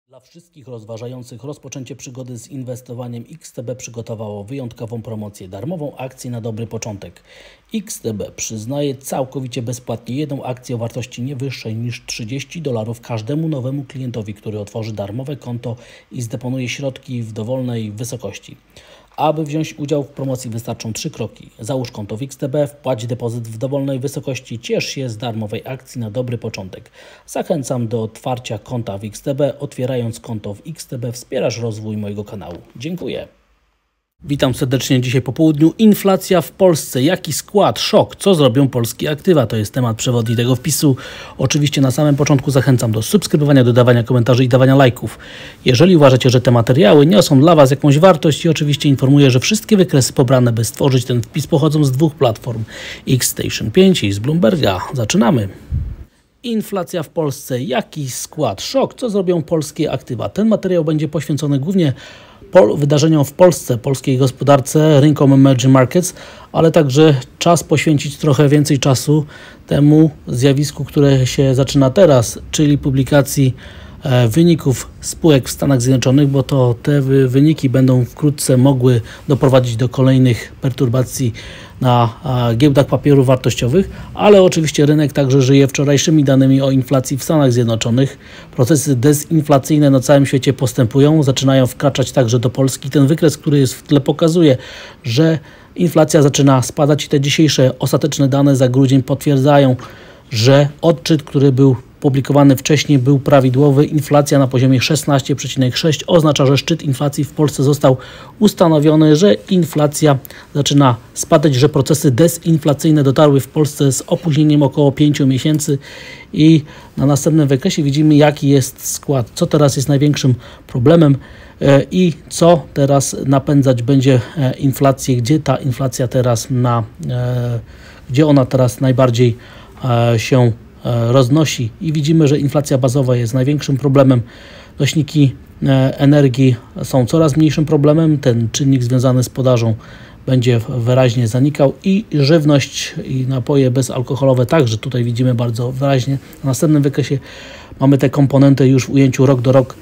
Dla wszystkich rozważających rozpoczęcie przygody z inwestowaniem XTB przygotowało wyjątkową promocję, darmową akcję na dobry początek. XTB przyznaje całkowicie bezpłatnie jedną akcję o wartości nie wyższej niż $30 każdemu nowemu klientowi, który otworzy darmowe konto i zdeponuje środki w dowolnej wysokości. Aby wziąć udział w promocji wystarczą 3 kroki. Załóż konto w XTB, wpłać depozyt w dowolnej wysokości, ciesz się z darmowej akcji na dobry początek. Zachęcam do otwarcia konta w XTB. Otwierając konto w XTB wspierasz rozwój mojego kanału. Dziękuję. Witam serdecznie dzisiaj po południu. Inflacja w Polsce. Jaki skład? Szok. Co zrobią polskie aktywa? To jest temat przewodni tego wpisu. Oczywiście na samym początku zachęcam do subskrybowania, dodawania komentarzy i dawania lajków. Jeżeli uważacie, że te materiały niosą dla Was jakąś wartość, i oczywiście informuję, że wszystkie wykresy pobrane, by stworzyć ten wpis, pochodzą z dwóch platform. Xstation 5 i z Bloomberga. Zaczynamy. Inflacja w Polsce. Jaki skład? Szok. Co zrobią polskie aktywa? Ten materiał będzie poświęcony głównie wydarzeniom w Polsce, polskiej gospodarce, rynkom emerging markets, ale także czas poświęcić trochę więcej czasu temu zjawisku, które się zaczyna teraz, czyli publikacji wyników spółek w Stanach Zjednoczonych, bo to te wyniki będą wkrótce mogły doprowadzić do kolejnych perturbacji na giełdach papierów wartościowych, ale oczywiście rynek także żyje wczorajszymi danymi o inflacji w Stanach Zjednoczonych. Procesy dezinflacyjne na całym świecie postępują, zaczynają wkraczać także do Polski. Ten wykres, który jest w tle, pokazuje, że inflacja zaczyna spadać i te dzisiejsze ostateczne dane za grudzień potwierdzają, że odczyt, który był publikowany wcześniej, był prawidłowy. Inflacja na poziomie 16,6 oznacza, że szczyt inflacji w Polsce został ustanowiony, że inflacja zaczyna spadać, że procesy dezinflacyjne dotarły w Polsce z opóźnieniem około 5 miesięcy i na następnym wykresie widzimy, jaki jest skład, co teraz jest największym problemem i co teraz napędzać będzie inflację, gdzie ona teraz najbardziej się roznosi i widzimy, że inflacja bazowa jest największym problemem. Nośniki energii są coraz mniejszym problemem. Ten czynnik związany z podażą będzie wyraźnie zanikał i żywność i napoje bezalkoholowe także tutaj widzimy bardzo wyraźnie. Na następnym wykresie mamy te komponenty już w ujęciu rok do rok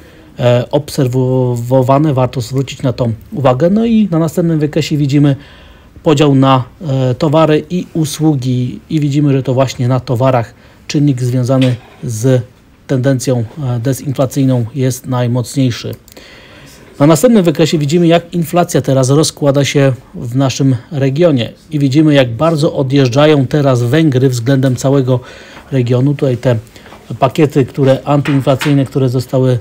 obserwowane. Warto zwrócić na to uwagę. No i na następnym wykresie widzimy podział na towary i usługi i widzimy, że to właśnie na towarach czynnik związany z tendencją dezinflacyjną jest najmocniejszy. Na następnym wykresie widzimy, jak inflacja teraz rozkłada się w naszym regionie i widzimy, jak bardzo odjeżdżają teraz Węgry względem całego regionu. Tutaj te pakiety, antyinflacyjne, które zostały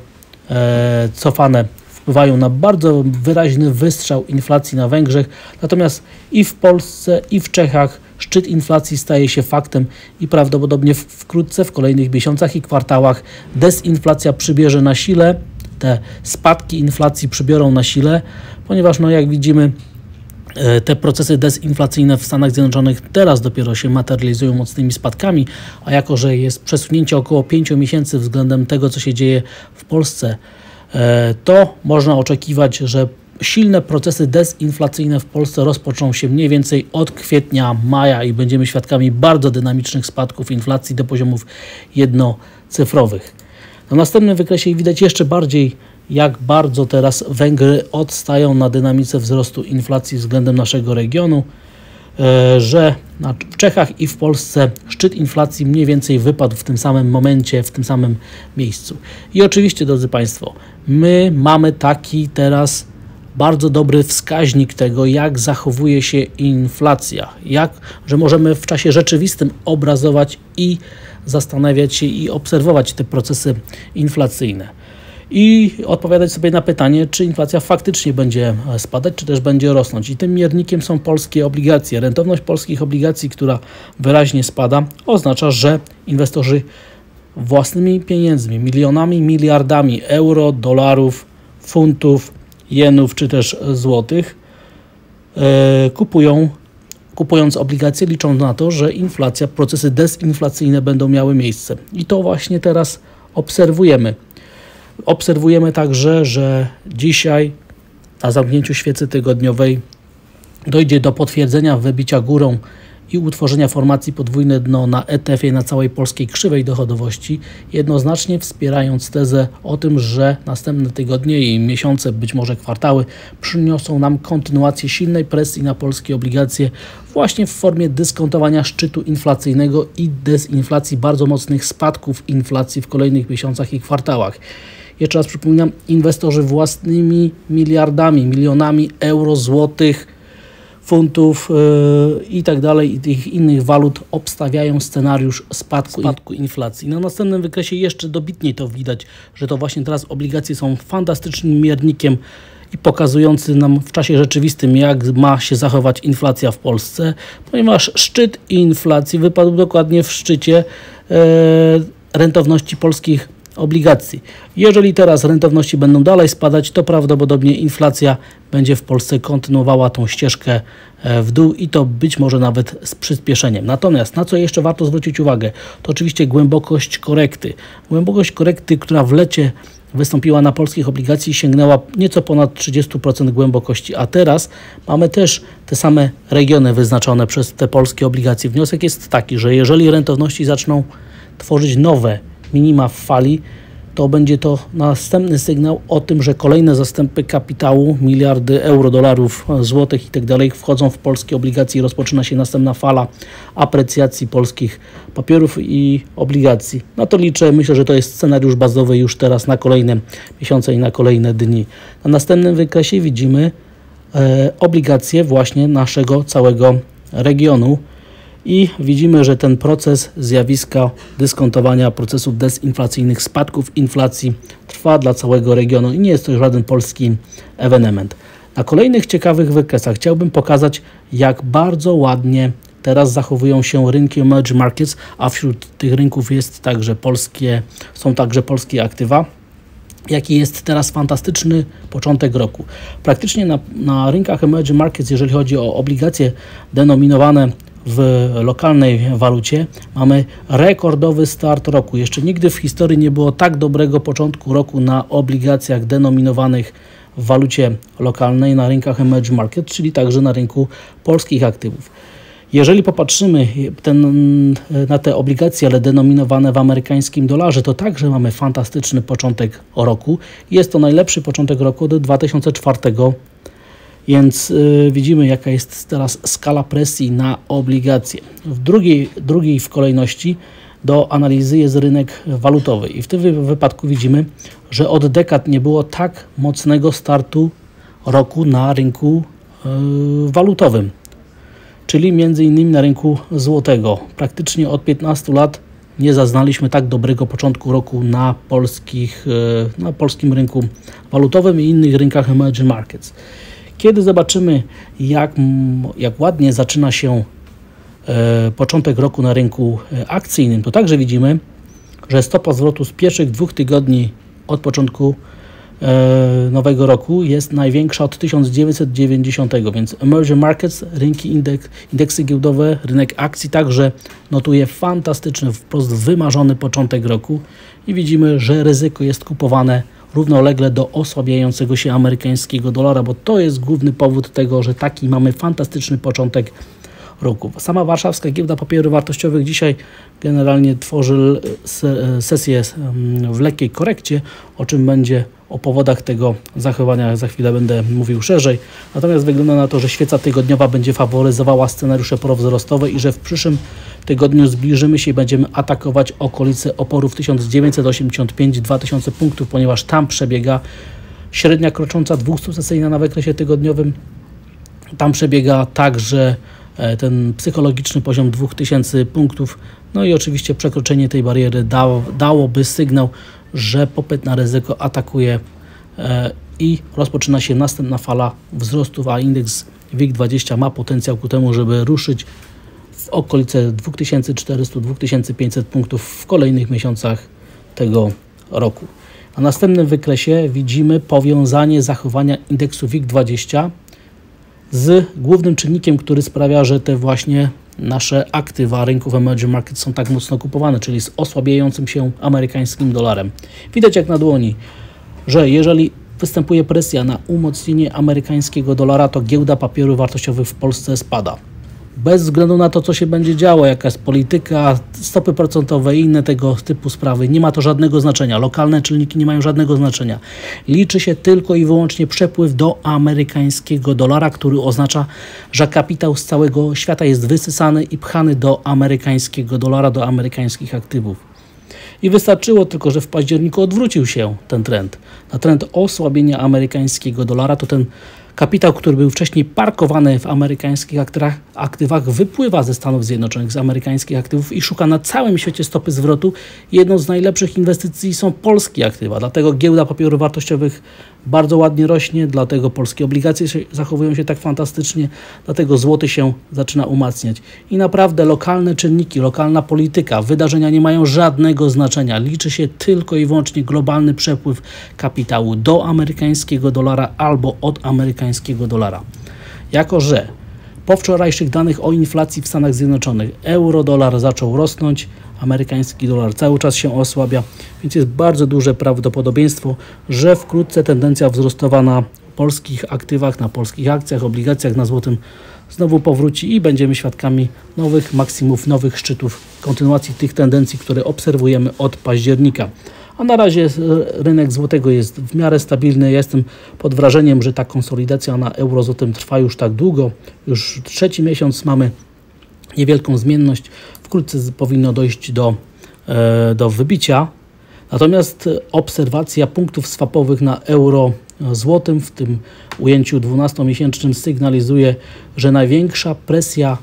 cofane, wpływają na bardzo wyraźny wystrzał inflacji na Węgrzech. Natomiast i w Polsce, i w Czechach szczyt inflacji staje się faktem i prawdopodobnie wkrótce, w kolejnych miesiącach i kwartałach dezinflacja przybierze na sile. Te spadki inflacji przybiorą na sile, ponieważ jak widzimy, te procesy dezinflacyjne w Stanach Zjednoczonych teraz dopiero się materializują mocnymi spadkami, a jako że jest przesunięcie około 5 miesięcy względem tego, co się dzieje w Polsce, to można oczekiwać, że silne procesy dezinflacyjne w Polsce rozpoczną się mniej więcej od kwietnia, maja i będziemy świadkami bardzo dynamicznych spadków inflacji do poziomów jednocyfrowych. Na następnym wykresie widać jeszcze bardziej, jak bardzo teraz Węgry odstają na dynamice wzrostu inflacji względem naszego regionu, że w Czechach i w Polsce szczyt inflacji mniej więcej wypadł w tym samym momencie, w tym samym miejscu. I oczywiście, drodzy Państwo, my mamy taki teraz bardzo dobry wskaźnik tego, jak zachowuje się inflacja, że możemy w czasie rzeczywistym obrazować i zastanawiać się i obserwować te procesy inflacyjne i odpowiadać sobie na pytanie, czy inflacja faktycznie będzie spadać, czy też będzie rosnąć. I tym miernikiem są polskie obligacje. Rentowność polskich obligacji, która wyraźnie spada, oznacza, że inwestorzy własnymi pieniędzmi, milionami, miliardami euro, dolarów, funtów, jenów czy też złotych kupując obligacje, liczą na to, że procesy dezinflacyjne będą miały miejsce. I to właśnie teraz obserwujemy. Obserwujemy także, że dzisiaj na zamknięciu świecy tygodniowej dojdzie do potwierdzenia wybicia górą i utworzenia formacji podwójne dno na ETF-ie na całej polskiej krzywej dochodowości, jednoznacznie wspierając tezę o tym, że następne tygodnie i miesiące, być może kwartały, przyniosą nam kontynuację silnej presji na polskie obligacje właśnie w formie dyskontowania szczytu inflacyjnego i dezinflacji, bardzo mocnych spadków inflacji w kolejnych miesiącach i kwartałach. Jeszcze raz przypominam, inwestorzy własnymi miliardami, milionami euro, złotych, funtów i tak dalej, i tych innych walut obstawiają scenariusz spadku inflacji. Na następnym wykresie jeszcze dobitniej to widać, że to właśnie teraz obligacje są fantastycznym miernikiem i pokazujący nam w czasie rzeczywistym, jak ma się zachować inflacja w Polsce, ponieważ szczyt inflacji wypadł dokładnie w szczycie rentowności polskich obligacji. Jeżeli teraz rentowności będą dalej spadać, to prawdopodobnie inflacja będzie w Polsce kontynuowała tą ścieżkę w dół i to być może nawet z przyspieszeniem. Natomiast na co jeszcze warto zwrócić uwagę, to oczywiście głębokość korekty. Głębokość korekty, która w lecie wystąpiła na polskich obligacji, sięgnęła nieco ponad 30% głębokości, a teraz mamy też te same regiony wyznaczone przez te polskie obligacje. Wniosek jest taki, że jeżeli rentowności zaczną tworzyć nowe minima w fali, to będzie to następny sygnał o tym, że kolejne zastępy kapitału, miliardy euro, dolarów, złotych i tak dalej wchodzą w polskie obligacje i rozpoczyna się następna fala aprecjacji polskich papierów i obligacji. Na to liczę, myślę, że to jest scenariusz bazowy już teraz na kolejne miesiące i na kolejne dni. Na następnym wykresie widzimy obligacje właśnie naszego całego regionu. I widzimy, że ten proces zjawiska dyskontowania procesów dezinflacyjnych, spadków inflacji trwa dla całego regionu i nie jest to żaden polski ewenement. Na kolejnych ciekawych wykresach chciałbym pokazać, jak bardzo ładnie teraz zachowują się rynki emerging markets, a wśród tych rynków są także polskie aktywa. Jaki jest teraz fantastyczny początek roku. Praktycznie na rynkach emerging markets, jeżeli chodzi o obligacje denominowane w lokalnej walucie, mamy rekordowy start roku. Jeszcze nigdy w historii nie było tak dobrego początku roku na obligacjach denominowanych w walucie lokalnej na rynkach emerging market, czyli także na rynku polskich aktywów. Jeżeli popatrzymy na te obligacje, ale denominowane w amerykańskim dolarze, to także mamy fantastyczny początek roku. Jest to najlepszy początek roku od 2004. Więc widzimy, jaka jest teraz skala presji na obligacje. Drugiej w kolejności do analizy jest rynek walutowy. I w tym wypadku widzimy, że od dekad nie było tak mocnego startu roku na rynku walutowym. Czyli między innymi na rynku złotego. Praktycznie od 15 lat nie zaznaliśmy tak dobrego początku roku na polskim rynku walutowym i innych rynkach emerging markets. Kiedy zobaczymy, jak ładnie zaczyna się początek roku na rynku akcyjnym, to także widzimy, że stopa zwrotu z pierwszych 2 tygodni od początku nowego roku jest największa od 1990, więc emerging markets, rynki indeksy giełdowe, rynek akcji także notuje fantastyczny, wprost wymarzony początek roku i widzimy, że ryzyko jest kupowane równolegle do osłabiającego się amerykańskiego dolara, bo to jest główny powód tego, że taki mamy fantastyczny początek roku. Sama warszawska giełda papierów wartościowych dzisiaj generalnie tworzy sesję w lekkiej korekcie, o powodach tego zachowania za chwilę będę mówił szerzej. Natomiast wygląda na to, że świeca tygodniowa będzie faworyzowała scenariusze prowzrostowe i że w przyszłym tygodniu zbliżymy się i będziemy atakować okolice oporów 1985-2000 punktów, ponieważ tam przebiega średnia krocząca 200-sesyjna na wykresie tygodniowym. Tam przebiega także ten psychologiczny poziom 2000 punktów. No i oczywiście przekroczenie tej bariery dałoby sygnał, że popyt na ryzyko atakuje i rozpoczyna się następna fala wzrostów, a indeks WIG20 ma potencjał ku temu, żeby ruszyć w okolice 2400-2500 punktów w kolejnych miesiącach tego roku. Na następnym wykresie widzimy powiązanie zachowania indeksu WIG20 z głównym czynnikiem, który sprawia, że te właśnie nasze aktywa rynków emerging markets są tak mocno kupowane, czyli z osłabiającym się amerykańskim dolarem. Widać jak na dłoni, że jeżeli występuje presja na umocnienie amerykańskiego dolara, to giełda papierów wartościowych w Polsce spada. bez względu na to, co się będzie działo, jaka jest polityka, stopy procentowe i inne tego typu sprawy, nie ma to żadnego znaczenia. Lokalne czynniki nie mają żadnego znaczenia. Liczy się tylko i wyłącznie przepływ do amerykańskiego dolara, który oznacza, że kapitał z całego świata jest wysysany i pchany do amerykańskiego dolara, do amerykańskich aktywów. I wystarczyło tylko, że w październiku odwrócił się ten trend. Na trend osłabienia amerykańskiego dolara, to ten kapitał, który był wcześniej parkowany w amerykańskich aktywach, wypływa ze Stanów Zjednoczonych, z amerykańskich aktywów i szuka na całym świecie stopy zwrotu. Jedną z najlepszych inwestycji są polskie aktywa, dlatego giełda papierów wartościowych bardzo ładnie rośnie, dlatego polskie obligacje zachowują się tak fantastycznie, dlatego złoty się zaczyna umacniać. I naprawdę lokalne czynniki, lokalna polityka, wydarzenia nie mają żadnego znaczenia. Liczy się tylko i wyłącznie globalny przepływ kapitału do amerykańskiego dolara albo od amerykańskiego dolara. Jako że po wczorajszych danych o inflacji w Stanach Zjednoczonych euro-dolar zaczął rosnąć, amerykański dolar cały czas się osłabia, więc jest bardzo duże prawdopodobieństwo, że wkrótce tendencja wzrostowa na polskich aktywach, na polskich akcjach, obligacjach, na złotym znowu powróci i będziemy świadkami nowych maksimów, nowych szczytów, kontynuacji tych tendencji, które obserwujemy od października. A na razie rynek złotego jest w miarę stabilny. Ja jestem pod wrażeniem, że ta konsolidacja na euro-złotym trwa już tak długo. Już trzeci miesiąc mamy niewielką zmienność. Wkrótce powinno dojść do wybicia. Natomiast obserwacja punktów swapowych na euro-złotym w tym ujęciu 12-miesięcznym sygnalizuje, że największa presja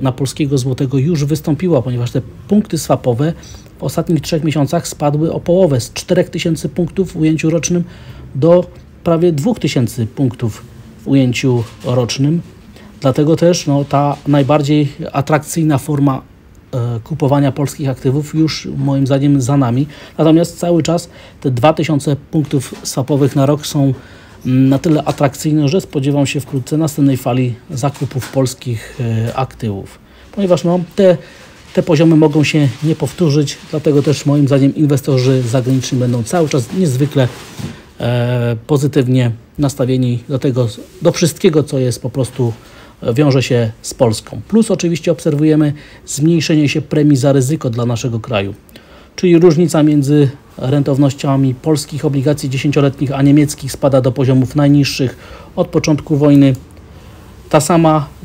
na polskiego złotego już wystąpiła, ponieważ te punkty swapowe w ostatnich 3 miesiącach spadły o połowę, z 4000 punktów w ujęciu rocznym do prawie 2000 punktów w ujęciu rocznym. Dlatego też ta najbardziej atrakcyjna forma kupowania polskich aktywów już moim zdaniem za nami. Natomiast cały czas te 2000 punktów swapowych na rok są na tyle atrakcyjne, że spodziewam się wkrótce następnej fali zakupów polskich aktywów. Ponieważ te poziomy mogą się nie powtórzyć, dlatego też moim zdaniem inwestorzy zagraniczni będą cały czas niezwykle pozytywnie nastawieni do wszystkiego, co jest po prostu wiąże się z Polską. Plus oczywiście obserwujemy zmniejszenie się premii za ryzyko dla naszego kraju, czyli różnica między rentownościami polskich obligacji 10-letnich a niemieckich spada do poziomów najniższych od początku wojny.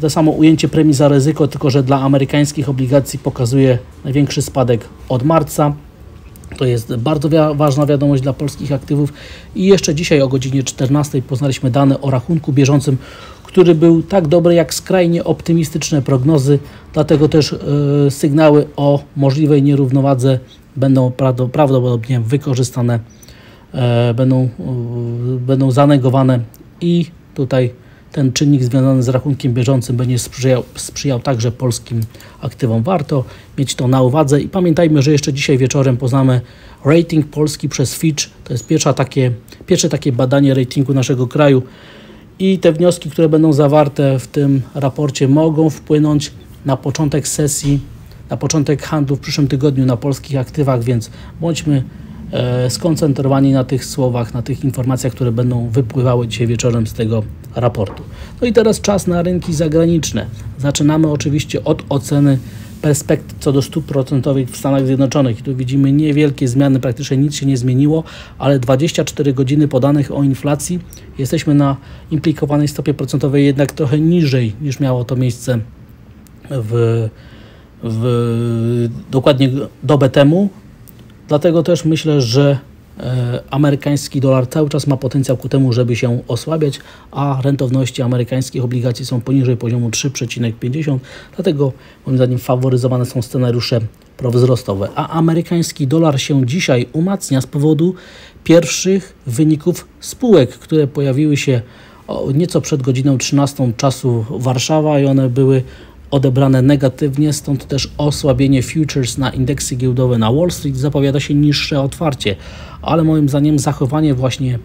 To samo ujęcie premii za ryzyko, tylko że dla amerykańskich obligacji pokazuje największy spadek od marca. To jest bardzo ważna wiadomość dla polskich aktywów. I jeszcze dzisiaj o godzinie 14 poznaliśmy dane o rachunku bieżącym, który był tak dobry jak skrajnie optymistyczne prognozy. Dlatego też sygnały o możliwej nierównowadze będą prawdopodobnie wykorzystane, będą zanegowane i tutaj ten czynnik związany z rachunkiem bieżącym będzie sprzyjał także polskim aktywom. Warto mieć to na uwadze i pamiętajmy, że jeszcze dzisiaj wieczorem poznamy rating Polski przez Fitch. To jest pierwsze takie badanie ratingu naszego kraju i te wnioski, które będą zawarte w tym raporcie, mogą wpłynąć na początek sesji, na początek handlu w przyszłym tygodniu na polskich aktywach, więc bądźmy skoncentrowani na tych słowach, na tych informacjach, które będą wypływały dzisiaj wieczorem z tego raportu. No i teraz czas na rynki zagraniczne. Zaczynamy oczywiście od oceny perspektyw co do stóp procentowych w Stanach Zjednoczonych. I tu widzimy niewielkie zmiany, praktycznie nic się nie zmieniło, ale 24 godziny po danych o inflacji jesteśmy na implikowanej stopie procentowej jednak trochę niżej niż miało to miejsce dokładnie dobę temu. Dlatego też myślę, że amerykański dolar cały czas ma potencjał ku temu, żeby się osłabiać, a rentowności amerykańskich obligacji są poniżej poziomu 3,50. Dlatego moim zdaniem faworyzowane są scenariusze prowzrostowe. A amerykański dolar się dzisiaj umacnia z powodu pierwszych wyników spółek, które pojawiły się nieco przed godziną 13 czasu Warszawa i one były odebrane negatywnie, stąd też osłabienie futures na indeksy giełdowe na Wall Street, zapowiada się niższe otwarcie, ale moim zdaniem zachowanie właśnie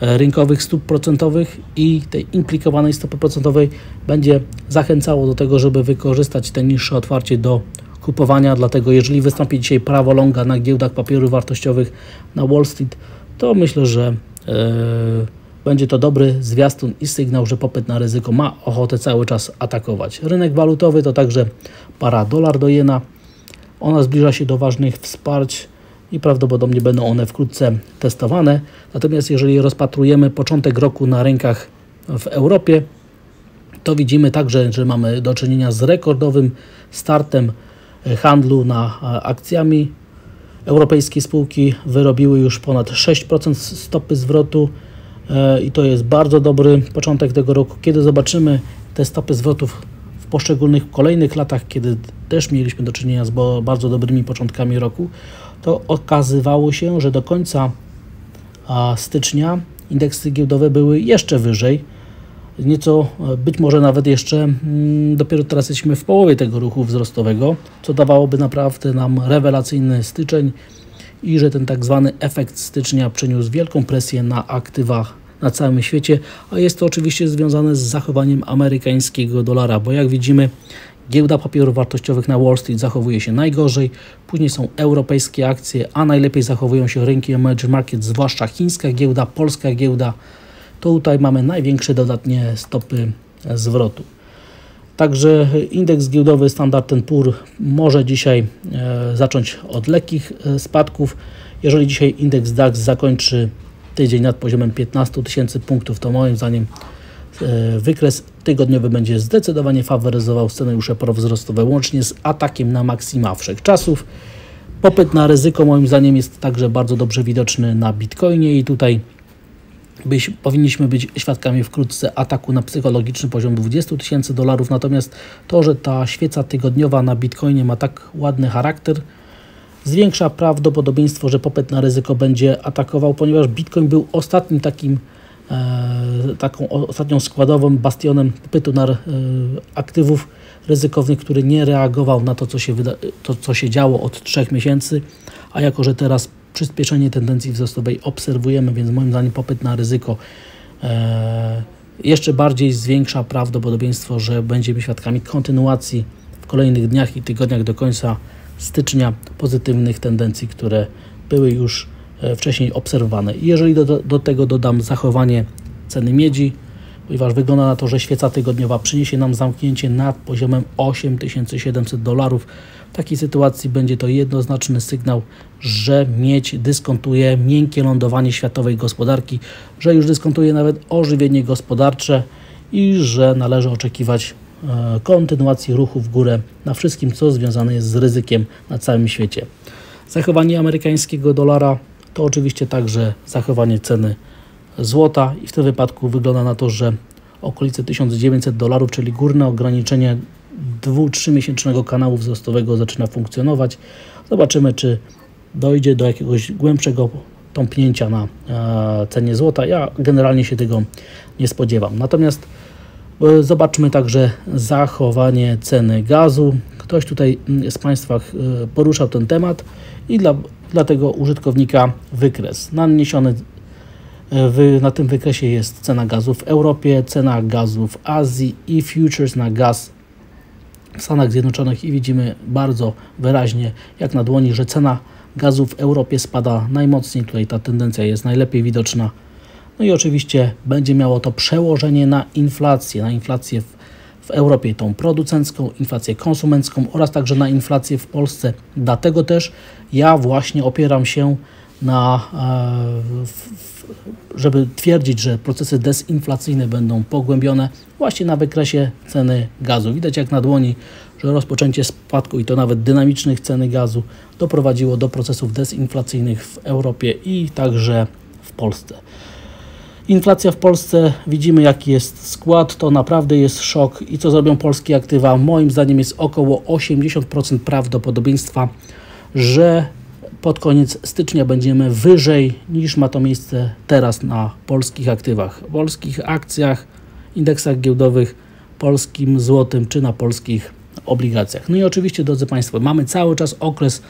rynkowych stóp procentowych i tej implikowanej stopy procentowej będzie zachęcało do tego, żeby wykorzystać te niższe otwarcie do kupowania, dlatego jeżeli wystąpi dzisiaj prawo longa na giełdach papierów wartościowych na Wall Street, to myślę, że będzie to dobry zwiastun i sygnał, że popyt na ryzyko ma ochotę cały czas atakować. Rynek walutowy to także para dolar do jena. Ona zbliża się do ważnych wsparć i prawdopodobnie będą one wkrótce testowane. Natomiast jeżeli rozpatrujemy początek roku na rynkach w Europie, to widzimy także, że mamy do czynienia z rekordowym startem handlu na akcjami. Europejskie spółki wyrobiły już ponad 6% stopy zwrotu i to jest bardzo dobry początek tego roku. Kiedy zobaczymy te stopy zwrotów w poszczególnych kolejnych latach, kiedy też mieliśmy do czynienia z bardzo dobrymi początkami roku, to okazywało się, że do końca stycznia indeksy giełdowe były jeszcze wyżej. Nieco, być może nawet jeszcze dopiero teraz jesteśmy w połowie tego ruchu wzrostowego, co dawałoby naprawdę nam rewelacyjny styczeń i że ten tak zwany efekt stycznia przyniósł wielką presję na aktywa na całym świecie, a jest to oczywiście związane z zachowaniem amerykańskiego dolara, bo jak widzimy, giełda papierów wartościowych na Wall Street zachowuje się najgorzej, później są europejskie akcje, a najlepiej zachowują się rynki emerging market, zwłaszcza chińska giełda, polska giełda. To tutaj mamy największe dodatnie stopy zwrotu. Także indeks giełdowy Standard & Poor może dzisiaj zacząć od lekkich spadków. Jeżeli dzisiaj indeks DAX zakończy tydzień nad poziomem 15 000 punktów, to moim zdaniem wykres tygodniowy będzie zdecydowanie faworyzował scenariusze prowzrostowe łącznie z atakiem na maksima wszechczasów. Popyt na ryzyko moim zdaniem jest także bardzo dobrze widoczny na Bitcoinie i tutaj powinniśmy być świadkami wkrótce ataku na psychologiczny poziom 20 000 dolarów. Natomiast to, że ta świeca tygodniowa na Bitcoinie ma tak ładny charakter, zwiększa prawdopodobieństwo, że popyt na ryzyko będzie atakował, ponieważ Bitcoin był ostatnim taką ostatnią składową bastionem popytu na aktywów ryzykownych, który nie reagował na to, co się działo od 3 miesięcy, a jako że teraz przyspieszenie tendencji wzrostowej obserwujemy, więc moim zdaniem popyt na ryzyko jeszcze bardziej zwiększa prawdopodobieństwo, że będziemy świadkami kontynuacji w kolejnych dniach i tygodniach do końca stycznia pozytywnych tendencji, które były już wcześniej obserwowane. I jeżeli do tego dodam zachowanie ceny miedzi, ponieważ wygląda na to, że świeca tygodniowa przyniesie nam zamknięcie nad poziomem 8700 dolarów. W takiej sytuacji będzie to jednoznaczny sygnał, że miedź dyskontuje miękkie lądowanie światowej gospodarki, że już dyskontuje nawet ożywienie gospodarcze i że należy oczekiwać kontynuacji ruchu w górę na wszystkim, co związane jest z ryzykiem na całym świecie. Zachowanie amerykańskiego dolara to oczywiście także zachowanie ceny złota i w tym wypadku wygląda na to, że okolice 1900 dolarów, czyli górne ograniczenie 2-3 miesięcznego kanału wzrostowego zaczyna funkcjonować. Zobaczymy, czy dojdzie do jakiegoś głębszego tąpnięcia na cenie złota. Ja generalnie się tego nie spodziewam. Natomiast zobaczmy także zachowanie ceny gazu. Ktoś tutaj z Państwa poruszał ten temat i dla tego użytkownika wykres. Naniesiony na tym wykresie jest cena gazu w Europie, cena gazu w Azji i futures na gaz w Stanach Zjednoczonych i widzimy bardzo wyraźnie, jak na dłoni, że cena gazu w Europie spada najmocniej. Tutaj ta tendencja jest najlepiej widoczna. No i oczywiście będzie miało to przełożenie na inflację w Europie, tą producencką, inflację konsumencką oraz także na inflację w Polsce. Dlatego też ja właśnie opieram się żeby twierdzić, że procesy dezinflacyjne będą pogłębione właśnie na wykresie ceny gazu. Widać jak na dłoni, że rozpoczęcie spadku i to nawet dynamicznych ceny gazu doprowadziło do procesów dezinflacyjnych w Europie i także w Polsce. Inflacja w Polsce, widzimy jaki jest skład, to naprawdę jest szok i co zrobią polskie aktywa? Moim zdaniem jest około 80% prawdopodobieństwa, że pod koniec stycznia będziemy wyżej niż ma to miejsce teraz na polskich aktywach, polskich akcjach, indeksach giełdowych, polskim złotym czy na polskich obligacjach. No i oczywiście, drodzy Państwo, mamy cały czas okres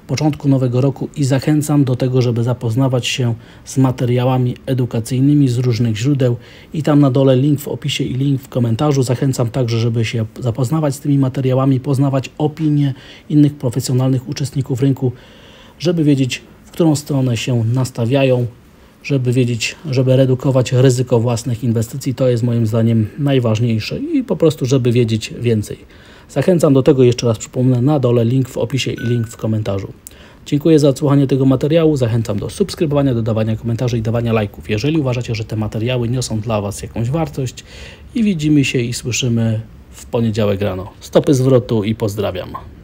początku nowego roku i zachęcam do tego, żeby zapoznawać się z materiałami edukacyjnymi z różnych źródeł i tam na dole link w opisie i link w komentarzu. Zachęcam także, żeby się zapoznawać z tymi materiałami, poznawać opinie innych profesjonalnych uczestników rynku, żeby wiedzieć, w którą stronę się nastawiają żeby wiedzieć, żeby redukować ryzyko własnych inwestycji. To jest moim zdaniem najważniejsze i po prostu, żeby wiedzieć więcej. Zachęcam do tego, jeszcze raz przypomnę, na dole link w opisie i link w komentarzu. Dziękuję za odsłuchanie tego materiału. Zachęcam do subskrybowania, dodawania komentarzy i dawania lajków, jeżeli uważacie, że te materiały niosą dla Was jakąś wartość. I widzimy się i słyszymy w poniedziałek rano. Stopy zwrotu i pozdrawiam.